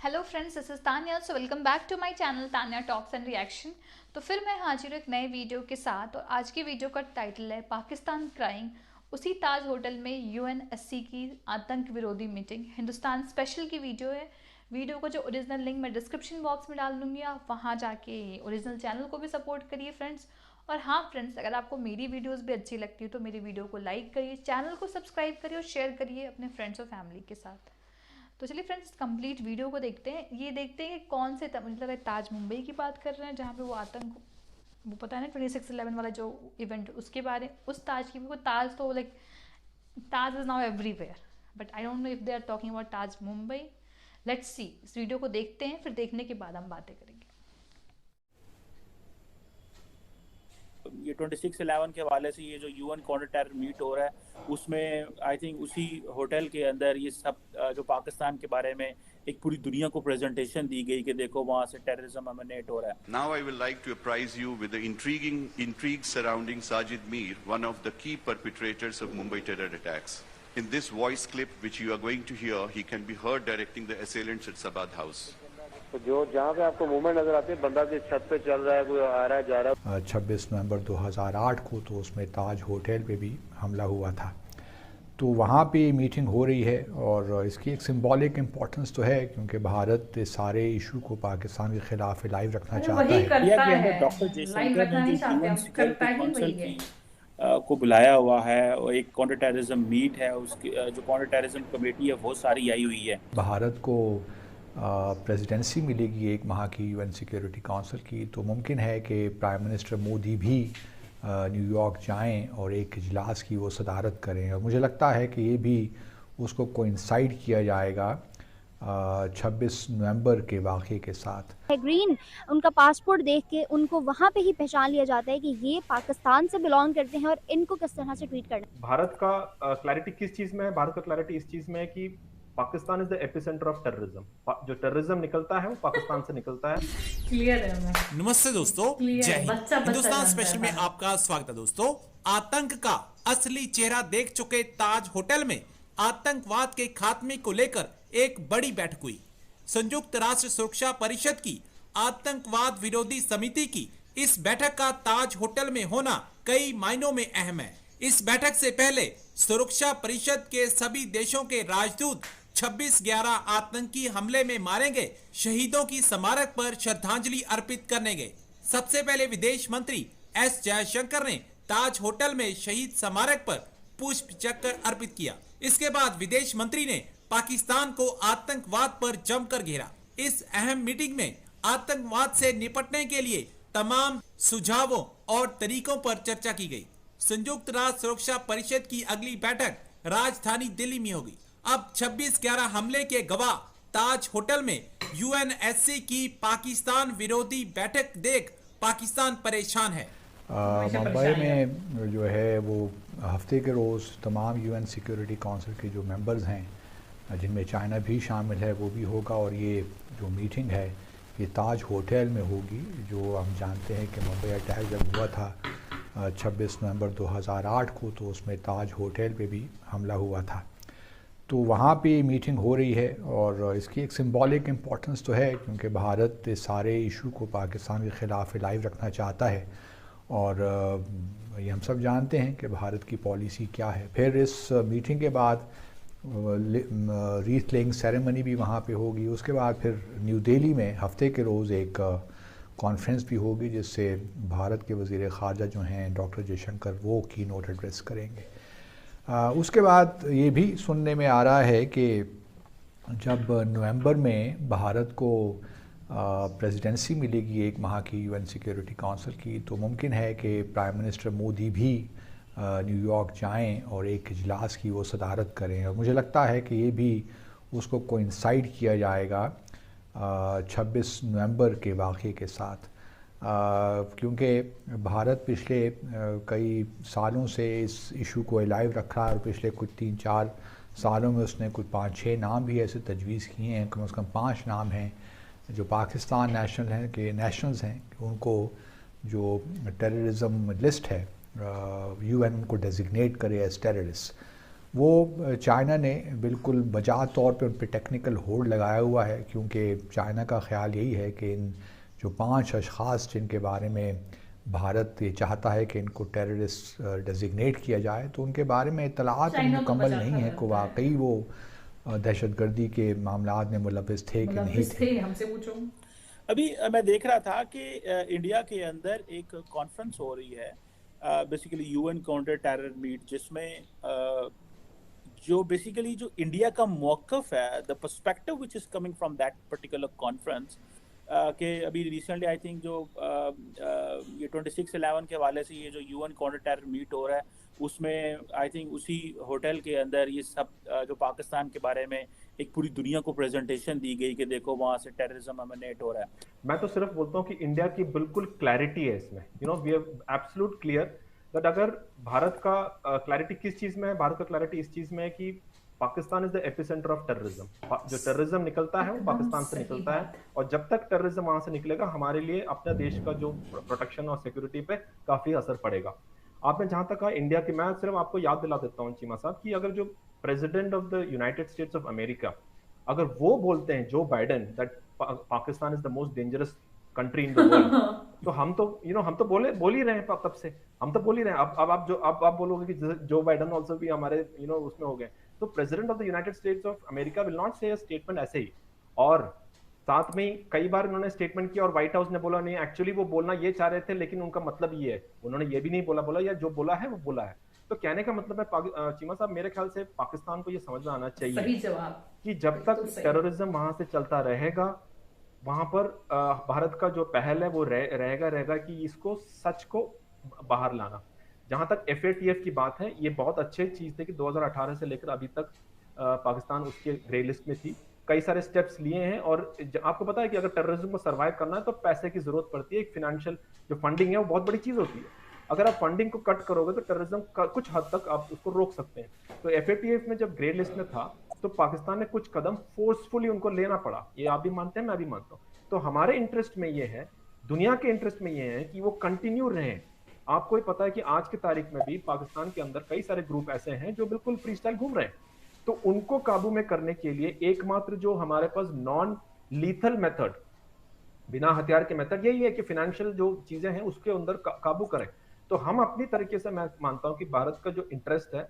Hello friends, this is Tanya. So welcome back to my channel Tanya talks and reaction. तो फिर मैं हाजिर हूँ एक नए वीडियो के साथ, और आज की वीडियो का टाइटल है पाकिस्तान क्राइंग उसी ताज होटल में यूएनएससी की आतंक विरोधी मीटिंग। हिंदुस्तान स्पेशल की वीडियो है। वीडियो का जो ओरिजिनल लिंक मैं डिस्क्रिप्शन बॉक्स में डाल दूँगी, आप वहाँ जाके ओरिजिनल चैनल को भी सपोर्ट करिए फ्रेंड्स। और हाँ फ्रेंड्स, अगर आपको मेरी वीडियोस भी अच्छी लगती है तो मेरी वीडियो को लाइक करिए, चैनल को सब्सक्राइब करिए और शेयर करिए अपने फ्रेंड्स और फैमिली के साथ। तो चलिए फ्रेंड्स, कंप्लीट वीडियो को देखते हैं। ये देखते हैं कि कौन से मुझे लगा ताज मुंबई की बात कर रहे हैं, जहाँ पे वो आतंक, वो पता है ना 26/11 वाला जो इवेंट, उसके बारे उस ताज की। वो ताज तो like Taj is now everywhere, but I don't know if they are talking about Taj Mumbai. Let's see, इस वीडियो को देखते हैं, फिर देखने के बाद हम बातें करेंगे। ये 26/11 के हवाले से ये जो यूएन काउंटर टेरर मीट हो रहा है, उसमें आई थिंक उसी होटल के अंदर ये सब जो पाकिस्तान के बारे में एक पूरी दुनिया को प्रेजेंटेशन दी गई कि देखो वहाँ से टेररिज्म एमिनेट हो रहा है। Now I will like to apprise you with the intrigue surrounding Sajid Mir, one of the key perpetrators of Mumbai terror attacks. In this voice clip which you are going to hear, he can be heard directing the assailants at Sabad House. तो जो जहाँ पे आपको movement नजर आती है, बंदा की छत पे चल रहा है, कोई आ रहा है जा रहा है। 26 नवंबर 2008 को तो उसमें ताज होटल पे भी हमला हुआ था, तो वहाँ पे मीटिंग हो रही है। और इसकी एक सिंबॉलिक इम्पोर्टेंस तो है, क्योंकि भारत इस सारे इशू को पाकिस्तान के खिलाफ लाइव रखना चाहता है। डॉक्टर जयशंकर ने जो यूएन सिक्योरिटी काउंसिल की को बुलाया हुआ है, और एक काउंटर टेररिज्म मीट है, उसकी जो काउंटर टेररिज्म कमेटी है वो सारी आई हुई है। भारत को प्रेसिडेंसी मिलेगी एक माह की यूएन सिक्योरिटी काउंसिल की, तो मुमकिन है कि प्राइम मिनिस्टर मोदी भी न्यूयॉर्क जाएं और एक इजलास की वो सदारत करें। और मुझे लगता है कि ये भी उसको कोइंसाइड किया जाएगा 26 नवंबर के वाक़े के साथ। ग्रीन उनका पासपोर्ट देख के उनको वहाँ पे ही पहचान लिया जाता है कि ये पाकिस्तान से बिलोंग करते हैं, और इनको किस तरह से ट्रीट करना। भारत का क्लैरिटी किस चीज में है? भारत का क्लैरिटी इस चीज में है कि Pakistan is the epicentre of terrorism. जो टेररिज्म निकलता है वो पाकिस्तान से निकलता है। क्लियर है। नमस्ते दोस्तों, जय हिंद। हिंदुस्तान स्पेशल में आपका स्वागत है दोस्तों। आतंक का असली चेहरा देख चुके ताज होटल में आतंकवाद के खात्मे को लेकर एक बड़ी बैठक हुई। संयुक्त राष्ट्र सुरक्षा परिषद की आतंकवाद विरोधी समिति की इस बैठक का ताज होटल में होना कई मायनों में अहम है। इस बैठक से पहले सुरक्षा परिषद के सभी देशों के राजदूत 26/11 आतंकी हमले में मारे गए शहीदों की स्मारक पर श्रद्धांजलि अर्पित करने गए। सबसे पहले विदेश मंत्री एस जयशंकर ने ताज होटल में शहीद स्मारक पर पुष्प चक्र अर्पित किया। इसके बाद विदेश मंत्री ने पाकिस्तान को आतंकवाद पर जमकर घेरा। इस अहम मीटिंग में आतंकवाद से निपटने के लिए तमाम सुझावों और तरीकों पर चर्चा की गई। संयुक्त राष्ट्र सुरक्षा परिषद की अगली बैठक राजधानी दिल्ली में होगी। अब 26/11 हमले के गवाह ताज होटल में यूएनएससी की पाकिस्तान विरोधी बैठक देख पाकिस्तान परेशान है। मुंबई में जो है वो हफ्ते के रोज़ तमाम यूएन सिक्योरिटी काउंसिल के जो मेंबर्स हैं, जिनमें चाइना भी शामिल है, वो भी होगा। और ये जो मीटिंग है ये ताज होटल में होगी। जो हम जानते हैं कि मुंबई अटैक जब हुआ था 26 नवंबर 2008 को, तो उसमें ताज होटल पे भी हमला हुआ था। तो वहाँ पे मीटिंग हो रही है, और इसकी एक सिंबॉलिक इम्पोर्टेंस तो है, क्योंकि भारत इस सारे इशू को पाकिस्तान के ख़िलाफ़ लाइव रखना चाहता है। और ये हम सब जानते हैं कि भारत की पॉलिसी क्या है। फिर इस मीटिंग के बाद रीथ लेइंग सेरेमनी भी वहाँ पे होगी। उसके बाद फिर न्यू दिल्ली में हफ्ते के रोज़ एक कॉन्फ्रेंस भी होगी, जिससे भारत के वज़ीर ख़ारजा जो हैं डॉक्टर जयशंकर, वो की नोट एड्रेस करेंगे। उसके बाद ये भी सुनने में आ रहा है कि जब नवंबर में भारत को प्रेसिडेंसी मिलेगी एक माह की यूएन सिक्योरिटी काउंसिल की, तो मुमकिन है कि प्राइम मिनिस्टर मोदी भी न्यूयॉर्क जाएं और एक इजलास की वो सदारत करें। और मुझे लगता है कि ये भी उसको कोइंसाइड किया जाएगा 26 नवंबर के वाक़े के साथ, क्योंकि भारत पिछले कई सालों से इस इशू को लाइव रखा है। और पिछले कुछ 3-4 सालों में उसने कुछ 5-6 नाम भी ऐसे तजवीज़ किए हैं। कम से कम 5 नाम हैं जो पाकिस्तान नेशनल्स हैं, उनको जो टेररिज्म लिस्ट है यूएन उनको डेजिग्नेट करे एज टेररिस्ट। वो चाइना ने बिल्कुल बजात तौर पे उन पे टेक्निकल होल्ड लगाया हुआ है, क्योंकि चाइना का ख्याल यही है कि इन जो 5 अशख़ास जिनके बारे में भारत ये चाहता है कि इनको टेररिस्ट डेजिग्नेट किया जाए, तो उनके बारे में इत्तलात मुकम्मल नहीं है कि वाकई वो दहशतगर्दी के मामलात में मुलव्विस थे कि नहीं थे। हमसे पूछो। अभी मैं देख रहा था कि इंडिया के अंदर एक कॉन्फ्रेंस हो रही है, basically UN counter terror meet, जिसमें जो बेसिकली जो इंडिया का मौक़िफ़ है, the perspective which is coming from that particular conference, कि अभी रिसेंटली आई थिंक जो ये 26/11 के हवाले से ये जो यूएन काउंटर टेरर मीट हो रहा है, उसमें आई थिंक उसी होटल के अंदर ये सब जो पाकिस्तान के बारे में एक पूरी दुनिया को प्रेजेंटेशन दी गई कि देखो वहाँ से टेररिज्म एमिनेट हो रहा है। मैं तो सिर्फ बोलता हूँ कि इंडिया की बिल्कुल क्लैरिटी है इसमें, we have absolute clear that अगर भारत का क्लैरिटी किस चीज में है, भारत का क्लैरिटी इस चीज में है कि Pakistan is the epicentre of terrorism. जो टेररिज्म निकलता है वो पाकिस्तान से निकलता है, और जब तक टेररिज्म वहां से निकलेगा हमारे लिए अपने देश का जो प्रोटेक्शन और सिक्योरिटी पे काफी असर पड़ेगा। आपने जहां तक कहा इंडिया की, मैं सिर्फ आपको याद दिला देता हूँ चीमा साहब कि अगर जो president of the United states of America अगर वो बोलते हैं, Joe Biden, that Pakistan is the most dangerous country in the world, तो हम तो हम तो बोल ही रहे हैं, तब से हम तो बोल ही रहे हैं। अब आप बोलोगे कि जो बाइडेन आल्सो भी हमारे उसमें हो गए, तो president of the United states of America will not से अ स्टेटमेंट ऐसे ही। और साथ में कई बार उन्होंने स्टेटमेंट किया और व्हाइट हाउस ने बोला नहीं, एक्चुअली वो बोलना ये चाह रहे थे लेकिन उनका मतलब ये है, उन्होंने ये भी नहीं बोला या जो बोला है वो बोला है। तो कहने का मतलब है चीमा साहब, मेरे ख्याल से पाकिस्तान को ये समझ में आना चाहिए सही जवाब कि जब तक टेररिज्म वहां से चलता रहेगा, वहां पर भारत का जो पहल है वो रहेगा कि इसको सच को बाहर लाना। जहां तक FATF की बात है, ये बहुत अच्छी चीज थी कि 2018 से लेकर अभी तक पाकिस्तान उसके ग्रे लिस्ट में थी, कई सारे स्टेप्स लिए हैं। और आपको पता है कि अगर टेररिज्म को सर्वाइव करना है तो पैसे की जरूरत पड़ती है, एक फाइनेंशियल जो फंडिंग है वो बहुत बड़ी चीज होती है। अगर आप फंडिंग को कट करोगे तो टेररिज्म का कुछ हद तक आप उसको रोक सकते हैं। तो FATF में जब ग्रे लिस्ट में था तो पाकिस्तान ने कुछ कदम फोर्सफुली उनको लेना पड़ा, ये आप भी मानते हैं, मैं भी मानता हूँ। तो हमारे इंटरेस्ट में ये है, दुनिया के इंटरेस्ट में ये है कि वो कंटिन्यू रहें। आपको ही पता है कि आज की तारीख में भी पाकिस्तान के अंदर कई सारे ग्रुप ऐसे हैं जो बिल्कुल फ्री स्टाइल घूम रहे हैं। तो उनको काबू में करने के लिए एकमात्र जो हमारे पास नॉन लीथल मेथड, बिना हथियार के मेथड, यही है कि फाइनेंशियल जो चीजें हैं उसके अंदर काबू करें। तो हम अपनी तरीके से, मैं मानता हूं कि भारत का जो इंटरेस्ट है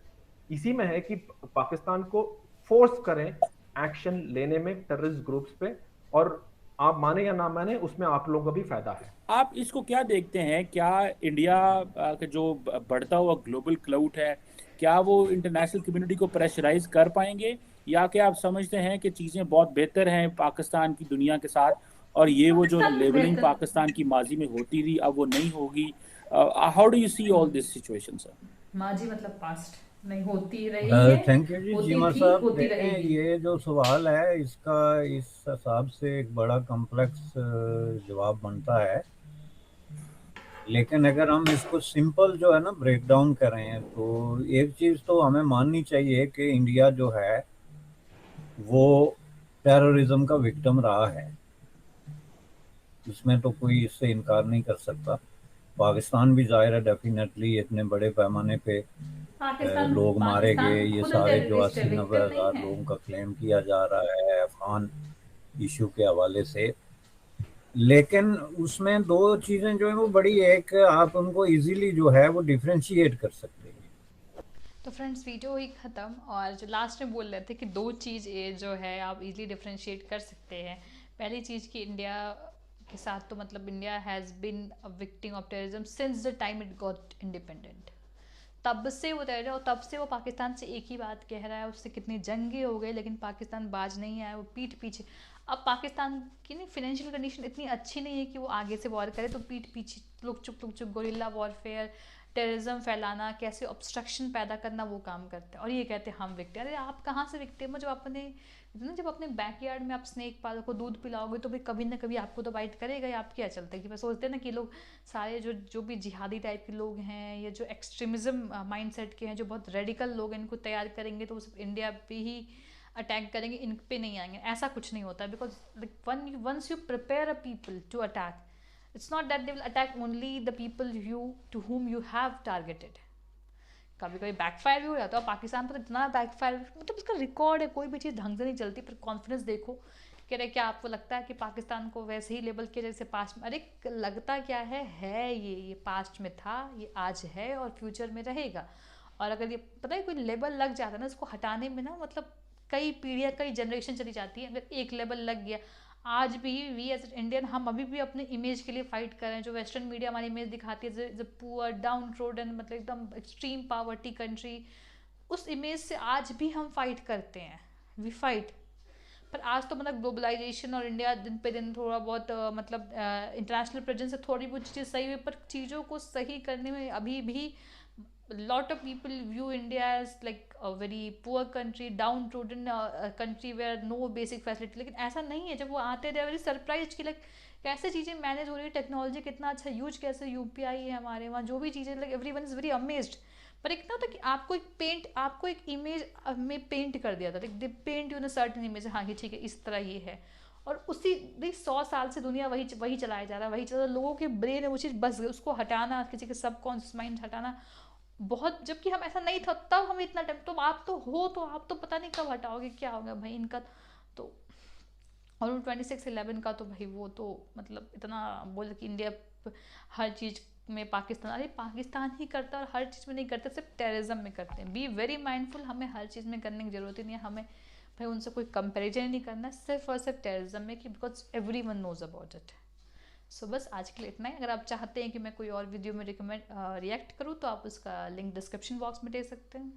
इसी में है कि पाकिस्तान को फोर्स करें एक्शन लेने में टेररिस्ट ग्रुप्स पे, और आप माने या ना माने उसमें आप लोगों का भी फायदा है। आप इसको क्या देखते हैं, क्या इंडिया का जो बढ़ता हुआ ग्लोबल क्लाउड है, क्या वो इंटरनेशनल कम्युनिटी को प्रेशराइज कर पाएंगे, या क्या आप समझते हैं कि चीज़ें बहुत बेहतर हैं पाकिस्तान की दुनिया के साथ, और ये वो जो लेबलिंग पाकिस्तान की माजी में होती थी अब वो नहीं होगी? How do you see all this situation sir? माजी मतलब पास्ट नहीं होती रही है। थैंक यू जी जीमा साहब। देखें, ये जो सवाल है इसका इस हिसाब से एक बड़ा कॉम्प्लेक्स जवाब बनता है, लेकिन अगर हम इसको सिंपल जो है ना ब्रेक डाउन करें तो एक चीज़ तो हमें माननी चाहिए कि इंडिया जो है वो टेररिज्म का विक्टिम रहा है, इसमें तो कोई इससे इनकार नहीं कर सकता। पाकिस्तान भी जाहिर है डेफिनेटली इतने बड़े पैमाने पे लोग मारे गए, ये सारे जो 80-90 हज़ार लोगों का क्लेम किया जा रहा है अफगान इशू के हवाले से। लेकिन उसमें दो चीज़ें जो है वो बड़ी, एक आप उनको इजीली जो है वो डिफ्रेंशिएट कर सकते हैं। तो फ्रेंड्स वीडियो ही ख़त्म, और जो लास्ट में बोल रहे थे कि दो चीज़ ये जो है आप इजीली डिफ्रेंशिएट कर सकते हैं। पहली चीज़ कि इंडिया के साथ तो मतलब India has been a victim of terrorism since the time it got independent. तब से वो रह रहा है और तब से वो पाकिस्तान से एक ही बात कह रहा है, उससे कितनी जंगे हो गई लेकिन पाकिस्तान बाज नहीं आया, वो पीठ पीछे। अब पाकिस्तान की नहीं फाइनेंशियल कंडीशन इतनी अच्छी नहीं है कि वो आगे से वॉर करे, तो पीठ पीछे लुक चुप गोरिल्ला वॉरफेयर, टेररिज्म फैलाना, कैसे ऑब्स्ट्रक्शन पैदा करना, वो काम करते हैं। और ये कहते हैं हम विक्टिम। अरे आप कहाँ से विक्टिम हो? जब अपने बैकयार्ड में आप स्नेक पालो को दूध पिलाओगे तो भाई कभी ना कभी आपको तो बाइट करेगा ही। आप क्या चलता है कि बस सोचते हैं ना कि लोग सारे जो भी जिहादी टाइप के लोग हैं, या जो एक्सट्रीमिज्म माइंडसेट के हैं, जो बहुत रेडिकल लोग हैं, इनको तैयार करेंगे तो वो सब इंडिया पे ही अटैक करेंगे, इन पे नहीं आएंगे। ऐसा कुछ नहीं होता, because once you prepare a people to attack, it's not that they will attack only the people to whom you have targeted. कभी कभी बैकफायर भी हो जाता है। पाकिस्तान पर इतना बैकफायर, मतलब उसका रिकॉर्ड है, कोई भी चीज़ ढंग से नहीं चलती, पर कॉन्फिडेंस देखो कह रहे, क्या आपको लगता है कि पाकिस्तान को वैसे ही लेबल किया जैसे पास्ट में? अरे लगता क्या है ये पास्ट में था, ये आज है और फ्यूचर में रहेगा। और अगर ये पता है कोई लेबल लग जाता है ना, इसको हटाने में ना मतलब कई पीढ़ियाँ कई जनरेशन चली जाती है। अगर एक लेबल लग गया, आज भी वी एज इंडियन हम अभी भी अपने इमेज के लिए फाइट कर रहे हैं। जो वेस्टर्न मीडिया हमारी इमेज दिखाती है द पुअर डाउन ट्रोडन, मतलब एकदम एक्सट्रीम पावर्टी कंट्री, उस इमेज से आज भी हम फाइट करते हैं, वी फाइट। पर आज तो मतलब ग्लोबलाइजेशन और इंडिया दिन पे दिन थोड़ा बहुत मतलब इंटरनेशनल प्रेजेंस से थोड़ी बहुत चीज़ें सही हुई, पर चीज़ों को सही करने में अभी भी lot of people view India as like a very poor country, downtrodden country where no basic facility। लेकिन ऐसा नहीं है। जब वो आते थे वेरी सरप्राइज कि लाइक कैसे चीज़ें मैनेज हो रही है, टेक्नोलॉजी कितना अच्छा यूज, कैसे यूपीआई है हमारे वहाँ, जो भी चीज़ें like everyone is very amazed. पर एक ना था कि आपको एक इमेज में पेंट कर दिया था, like they paint you in a certain image, हाँ ये ठीक है इस तरह ये है। और उसी 100 साल से दुनिया वही चलाया जा रहा है, वही चला, लोगों के ब्रेन में वो चीज़ बस गई, उसको हटाना, किसी के सबकॉन्शियस माइंड हटाना बहुत, जबकि हम ऐसा नहीं था तब हम इतना टाइम, तो आप तो पता नहीं कब हटाओगे, क्या होगा भाई इनका। तो और 26/11 का तो भाई वो तो मतलब इतना बोल कि इंडिया हर चीज़ में पाकिस्तान, अरे पाकिस्तान ही करता है और हर चीज़ में नहीं करते, सिर्फ टेररिज्म में करते हैं। बी वेरी माइंडफुल, हमें हर चीज़ में करने की ज़रूरत ही नहीं है, हमें भाई उनसे कोई कंपेरिजन नहीं करना, सिर्फ और सिर्फ टेररिज्म में, कि because everyone knows about it. So बस आज के लिए इतना ही। अगर आप चाहते हैं कि मैं कोई और वीडियो में रिएक्ट करूँ तो आप उसका लिंक डिस्क्रिप्शन बॉक्स में दे सकते हैं।